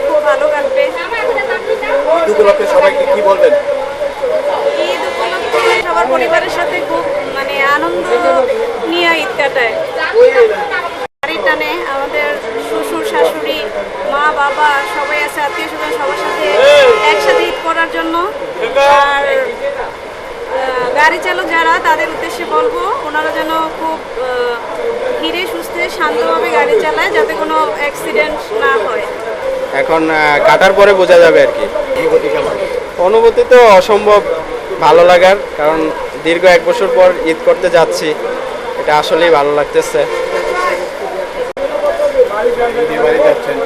খুব ভালো কাটবে। ঈদ উপলক্ষে সবাইকে কি বলবেন? ঈদ উপলক্ষে সবার পরিবারের সাথে খুব মানে আনন্দ নিয়ে ঈদ কাটায়। বাড়ির টানে আমাদের শ্বশুর শাশুড়ি মা বাবা সবাই আছে, আত্মীয় স্বজন সবার সাথে একসাথে ঈদ করার জন্য। আর গাড়ি চালক যারা, তাদের উদ্দেশ্যে বলবো ওনারা যেন খুব ধীরে সুস্থে শান্তভাবে গাড়ি চালায়, যাতে কোনো অ্যাক্সিডেন্ট না হয়। এখন কাটার পরে বোঝা যাবে আর কি। অনুভূতি কেমন? অনুভূতি তো অসম্ভব ভালো লাগার, কারণ দীর্ঘ 1 বছর পর ঈদ করতে যাচ্ছি, এটা আসলেই ভালো লাগতেছে। ঈদের বাড়ি যাচ্ছেন,